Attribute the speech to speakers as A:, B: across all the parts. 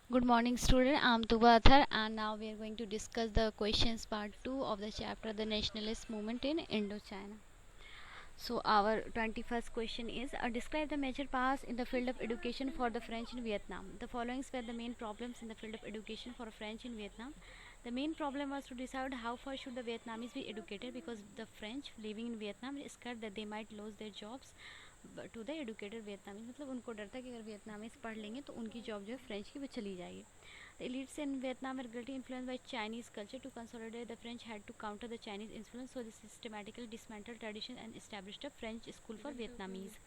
A: Good morning, student. I'm Tuba Athar, and now we are going to discuss the questions part 2 of the chapter The Nationalist Movement in Indochina. So, our 21st question is describe the major paths in the field of education for the French in Vietnam. The following were the main problems in the field of education for French in Vietnam. The main problem was to decide how far should the Vietnamese be educated because the French living in Vietnam is scared that they might lose their jobs to the educated Vietnamese मतलब उनको डर था कि अगर Vietnamese पढ़ लेंगे तो उनकी जॉब जो है फ्रेंच की वो चली जाएगी. The elites in Vietnam were greatly influenced by Chinese culture. To consolidate, the French had to counter the Chinese influence, so they systematically dismantled tradition and established a French school for Vietnamese.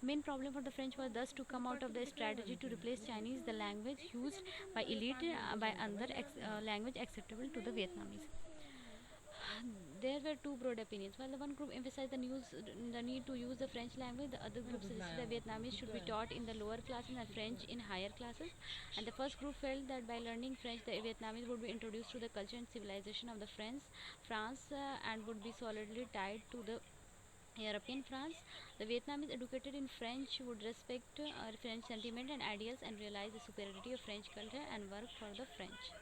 A: The main problem for the French was thus to come out of the strategy to replace Chinese, the language used by elite, by another language acceptable to the Vietnamese. There were two broad opinions. While the one group emphasized the need to use the French language, the other group suggested that Vietnamese should be taught in the lower classes and French in higher classes. And the first group felt that by learning French, the Vietnamese would be introduced to the culture and civilization of the France, and would be solidly tied to the European France. The Vietnamese educated in French would respect French sentiment and ideals and realize the superiority of French culture and work for the French.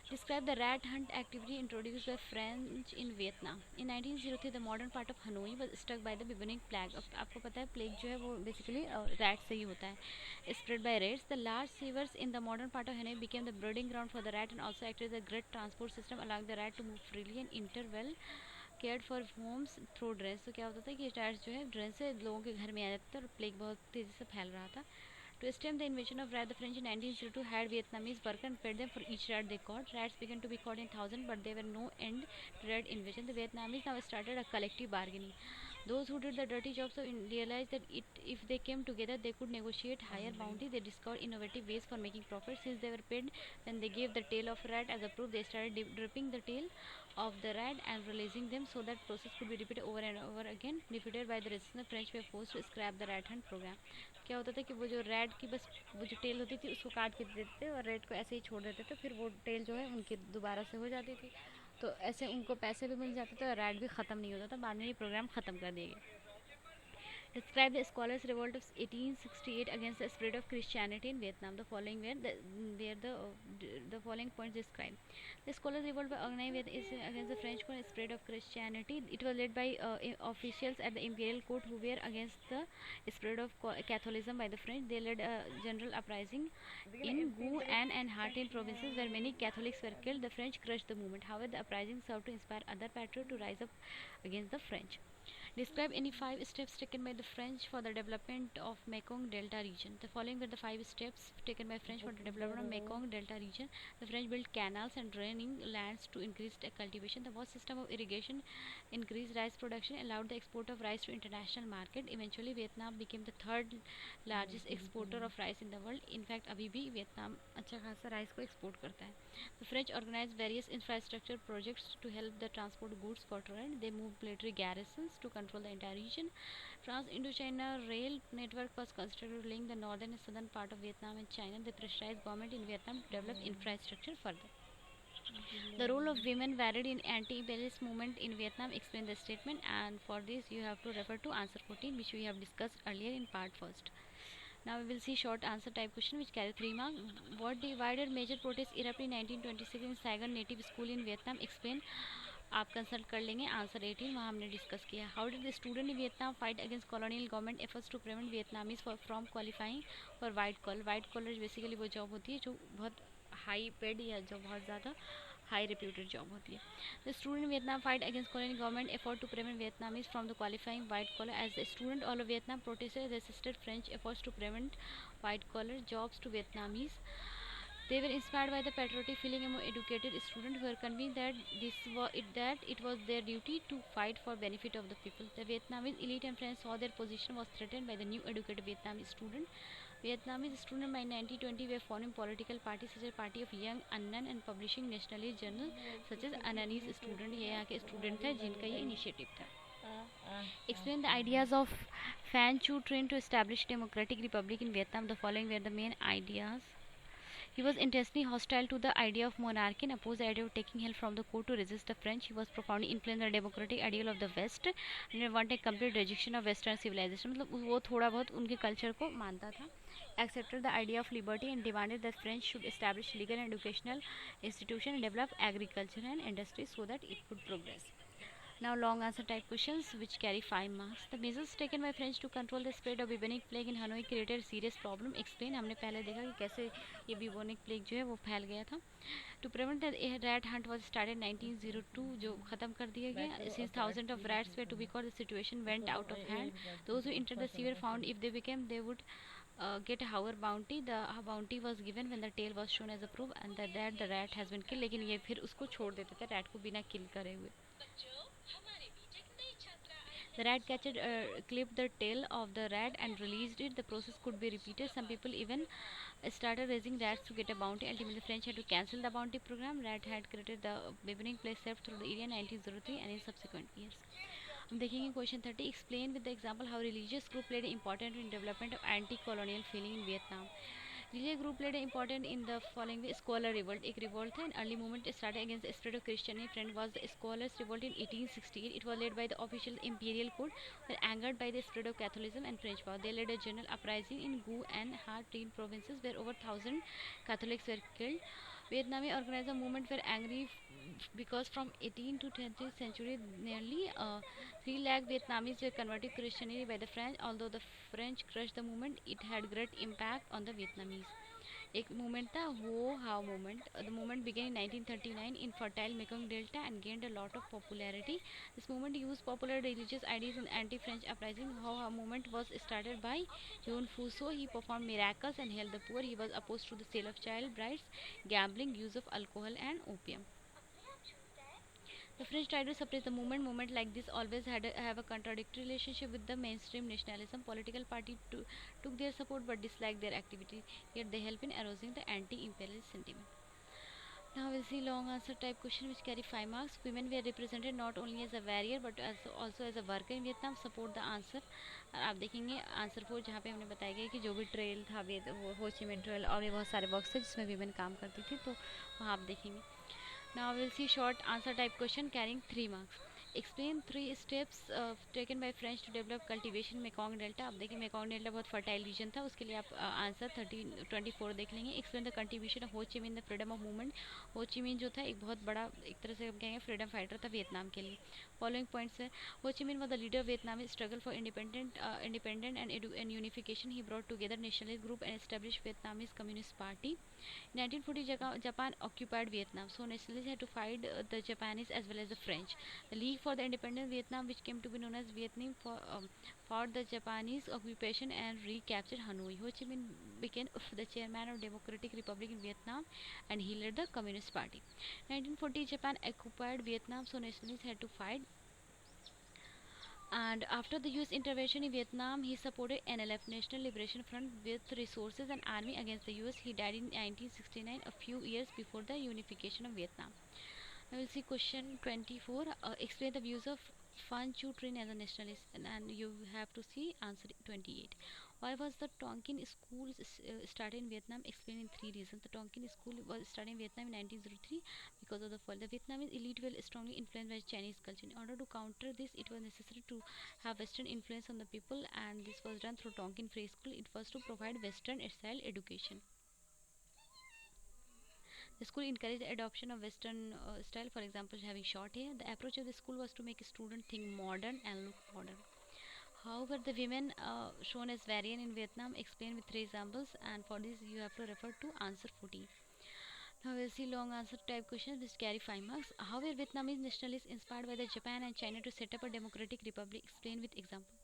A: Describe the rat hunt activity introduced by French in Vietnam. In 1903, the modern part of Hanoi was struck by the bubonic plague. अब आपको पता है plague जो है वो basically rat से ही होता है. Spread by rats, the large sewers in the modern part of Hanoi became the breeding ground for the rat and also acted as a great transport system, allowing the rat to move freely and enter well cared for homes through drains. तो क्या होता था कि rats जो है drain से लोगों के घर में आ जाते थे और प्लेग बहुत तेज़ी से फैल रहा था. To stem the invasion of rat, the French in 1902 had Vietnamese work and fed them for each rat they caught. Rats began to be caught in thousands, but there were no end to rat invasion. The Vietnamese now started a collective bargaining. Those who did the dirty jobs realized that if they came together, they could negotiate higher bounty. They discovered innovative ways for making profit. Since they were paid when they gave the tail of a rat as a proof, they started dripping the tail of the rat and releasing them so that process could be repeated over and over again. Defeated by the resistance, the French were forced to scrap the rat hunt program. क्या होता था कि वो जो red की बस वो जो टेल होती थी उसको काट के दे देते थे और रेड को ऐसे ही छोड़ देते थे, फिर वो टेल जो है उनकी दोबारा से हो जाती थी, तो ऐसे उनको पैसे भी मिल जाते थे और रेड भी ख़त्म नहीं होता था. बाद में ये प्रोग्राम ख़त्म कर दिया गया. Describe the scholars' revolt of 1868 against the spread of Christianity in Vietnam. The following the following points described. The scholars' revolt by organized is against the French spread of Christianity. It was led by officials at the imperial court who were against the spread of Catholicism by the French. They led a general uprising in Gu and Hatay provinces where many Catholics were killed. The French crushed the movement. However, the uprising served to inspire other patriots to rise up against the French. Describe any 5 steps taken by the French for the development of Mekong Delta region. The following were the 5 steps taken by French for the development of Mekong Delta region. The French built canals and draining lands to increase cultivation. The vast system of irrigation increased rice production, allowed the export of rice to international market. Eventually, Vietnam became the third largest exporter of rice in the world. In fact, अभी भी Vietnam अच्छा खासा rice को export करता है. The French organized various infrastructure projects to help the transport goods for trade. They moved military garrisons to control the entire region. Trans-Indochina Rail network was constructed to link the northern and southern part of Vietnam and China. The pressurized government in Vietnam to develop infrastructure further. The role of women varied in anti-imperialist movement in Vietnam. Explain the statement, and for this you have to refer to answer 14, which we have discussed earlier in part first. Now we will see short answer type question which carry 3 marks. What divided major protests erupt in 1926 in Saigon Native School in Vietnam? Explain. आप consult कर लेंगे. Answer 18 वहाँ हमने discuss किया. How did the student in Vietnam fight against colonial government efforts to prevent Vietnamese from qualifying for white collar basically वो job होती है जो बहुत हाई पेड या जो बहुत ज़्यादा हाई reputed जॉब होती है. The student in Vietnam fight against colonial government effort to prevent Vietnamese from the qualifying white collar. As a student, all of Vietnam protested resisted French efforts to prevent white collar jobs to Vietnamese. They were inspired by the patriotic feeling among educated students who were convinced that it was their duty to fight for benefit of the people. The Vietnamese elite and friends saw their position was threatened by the new educated Vietnamese student. Vietnamese students by 1920 were forming political parties such as Party of Young An Ninh and publishing nationalist journals such as Ananese Student. ये यहाँ के student थे जिनका ये initiative था. Explain the ideas of Phan Chu trained to establish democratic republic in Vietnam. The following were the main ideas. He was intensely hostile to the idea of monarchy and opposed the idea of taking help from the court to resist the French. He was profoundly influenced by the democratic ideal of the West and wanted complete rejection of Western civilization. मतलब वो थोड़ा बहुत उनके culture को मानता था. accepted the idea of liberty and demanded that French should establish legal and educational institutions and develop agriculture and industry so that it could progress. Now long answer type questions which carry 5 marks. The measures taken by French to control the spread of bubonic plague in Hanoi created serious problem. Explain. हमने पहले देखा कि कैसे ये bubonic plague जो है वो फैल गया था. To prevent that, a rat hunt was started in 1902 जो ख़त्म कर दिया गया. Since thousands of rats were to be caught, the situation went out of hand. Those who entered the sea were found. If they became, they would get a hour bounty. The bounty was given when the tail was shown as a proof and that the rat has been killed. लेकिन ये फिर उसको छोड़ देते थे rat को बिना kill करे हुए. The rat catcher clipped the tail of the rat and released it. The process could be repeated. Some people even started raising rats to get a bounty. Ultimately, French had to cancel the bounty program. Rat had created the bubonic plague theft through the area in 1903 and in subsequent years. हम देखेंगे question 30. Explain with the example how religious group played an important in development of anti-colonial feeling in Vietnam. Religious group played an important in the following way. Scholar revolt. एक revolt था. An early movement started against the spread of Christianity. Trend was the scholars revolt in 1868. It was led by the official imperial court. Were angered by the spread of Catholicism and French power. They led a general uprising in Gu and Ha Trinh provinces where over 1,000 Catholics were killed. Vietnamese organized a movement were angry because from 18th to 20th century nearly 3 lakh Vietnamese were converted to Christianity by the French. Although the French crushed the movement, it had great impact on the Vietnamese. एक movement था Ho How movement. The movement began in 1939 in fertile Mekong Delta and gained a lot of popularity. This movement used popular religious ideas in anti-French uprising. Ho How movement was started by John Fuso. He performed miracles and helped the poor. He was opposed to the sale of child brides, gambling, use of alcohol and opium. The French tried to suppress the movement. Movement like this always have a contradictory relationship with the mainstream nationalism. Political parties took their support but disliked their activity. Yet they help in arousing the anti-imperialist sentiment. Now we'll see long answer type question which carry 5 marks. Women were represented not only as a warrior but also as a worker in Vietnam. Support the answer. और आप देखेंगे answer 4 जहाँ पे हमने बताया गया कि जो भी ट्रेल था वो हो ची मिन ट्रेल और भी बहुत सारे बॉक्स थे जिसमें वीमेन काम करती थी तो वहाँ आप देखेंगे. Now we'll see short answer type question carrying 3 marks. Explain 3 steps taken by French to develop cultivation Mekong Delta. अब देखिए Mekong Delta बहुत fertile region था उसके लिए आप आंसर 24 देख लेंगे. Explain the contribution of Ho Chi Minh in the freedom of movement. Ho Chi Minh जो था एक बहुत बड़ा एक तरह से हम कहेंगे freedom fighter था वियतनाम के लिए. Following points है Ho Chi Minh was the leader of Vietnamese struggle for independent and unification. He brought together nationalist group and established Vietnamese Communist Party. In 1940, Japan occupied Vietnam, so nationalists had to fight the Japanese as well as the French. The League for the Independent Vietnam, which came to be known as Vietnam, fought the Japanese occupation and recaptured Hanoi. Ho Chi Minh became the chairman of Democratic Republic in Vietnam, and he led the Communist Party. 1940, Japan occupied Vietnam, so nationalists had to fight. And after the US intervention in Vietnam, he supported NLF, National Liberation Front, with resources and army against the US. He died in 1969, a few years before the unification of Vietnam. Now we'll see question 24. Explain the views of Phan Chu Trinh as a nationalist, and you have to see answer 28. Why was the Tonkin School started in Vietnam? Explain in 3 reasons. The Tonkin School was started in Vietnam in 1903 because of the fall. The Vietnamese elite were strongly influenced by Chinese culture. In order to counter this, it was necessary to have Western influence on the people, and this was done through Tonkin Free School. It was to provide Western style education. The school encouraged the adoption of Western style, for example, having short hair. The approach of the school was to make a student think modern and look modern. However, the women shown as variant in Vietnam explained with 3 examples, and for this you have to refer to answer 14. Now we'll see long answer type questions which carry 5 marks. How were Vietnamese nationalists inspired by the Japan and China to set up a democratic republic? Explain with example.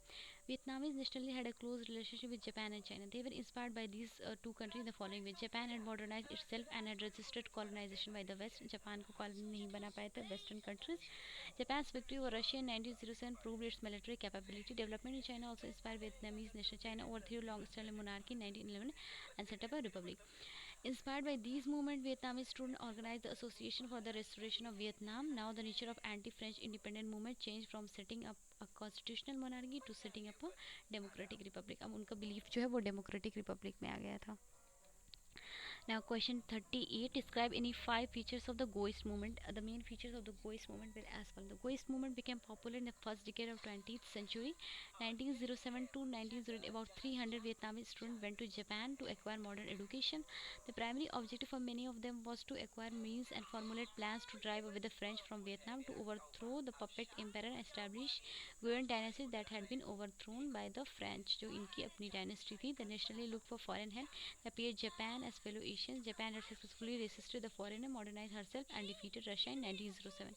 A: Vietnamese nationalists had a close relationship with Japan and China. They were inspired by these two countries in the following way. Japan had modernized itself and had resisted colonization by the West. Japan को colony नहीं बना पाए थे Western countries. Japan's victory over Russia in 1907 proved its military capability. Development in China also inspired Vietnamese nation. China overthrew long-style monarchy in 1911 and set up a republic. Inspired by these movements, Vietnamese students organized the Association for the Restoration of Vietnam. Now the nature of anti-French independent movement changed from setting up a constitutional monarchy to setting up a democratic republic. अब उनका belief जो है वो democratic republic में आ गया था. Now question 38, describe any 5 features of the Goist movement. The main features of the Goist movement were as follows. The Goist movement became popular in the first decade of 20th century. 1907 to 1908, about 300 Vietnamese students went to Japan to acquire modern education. The primary objective for many of them was to acquire means and formulate plans to drive away the French from Vietnam, to overthrow the puppet emperor and establish Nguyen dynasty that had been overthrown by the French. जो इनकी अपनी dynasty थी. The nationally looked for foreign help. They appeared Japan as fellow Asians. Japan had successfully resisted the foreigner, modernized herself, and defeated Russia in 1907.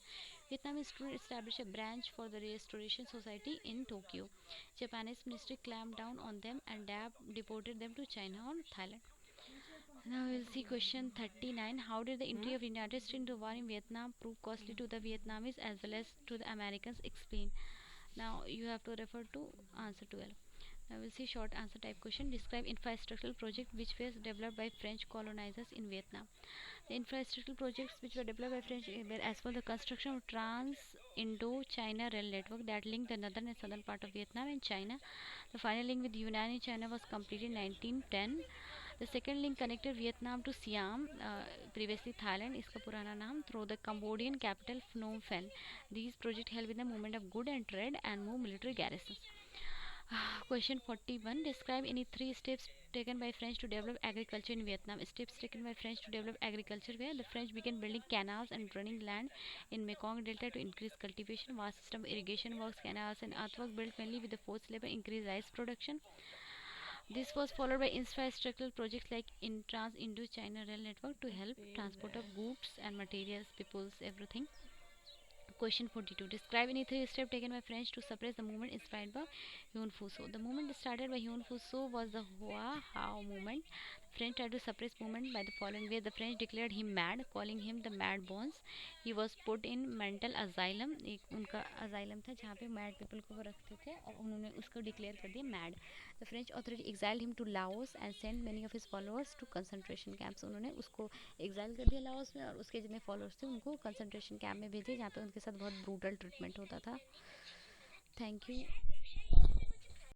A: Vietnamese students established a branch for the Restoration Society in Tokyo. Japanese ministry clamped down on them and deported them to China or Thailand. Now we'll see question 39. How did the entry of the United States into war in Vietnam prove costly to the Vietnamese as well as to the Americans? Explain. Now you have to refer to answer 12. Now we'll see short answer type question. Describe infrastructural project which was developed by French colonizers in Vietnam. The infrastructural projects which were developed by French were as follows: the construction of Trans-Indo-China rail network that linked the northern and southern part of Vietnam and China. The final link with Yunnan and China was completed in 1910. The second link connected Vietnam to Siam, previously Thailand, इसका पुराना नाम, through the Cambodian capital Phnom Penh. These projects helped in the movement of goods and trade and moved military garrisons. Question 41. Describe any 3 steps taken by French to develop agriculture in Vietnam. Steps taken by French to develop agriculture where the French began building canals and running land in Mekong Delta to increase cultivation. Vast system of irrigation works, canals, and earthwork built mainly with the forced labor increased rice production. This was followed by infrastructural projects like in Trans-Indo-China rail network to help transport of goods and materials, peoples, everything. Question 42. Describe any 3 steps taken by French to suppress the movement inspired by Huon Fuso. The movement started by Huon Fuso was the Hoa Hao movement. The French tried to suppress movement by the following way. The French declared him mad, calling him the Mad Bones. He was put in mental asylum. एक उनका asylum था जहाँ पे mad people को वो रखते थे और उन्होंने उसको declare कर दिया mad. The French authority exiled him to Laos and sent many of his followers to concentration camps. उन्होंने उसको exile कर दिया लाओस में और उसके जितने followers थे उनको concentration camp में भेजे जहाँ पे उनके साथ बहुत brutal treatment होता था. Thank you.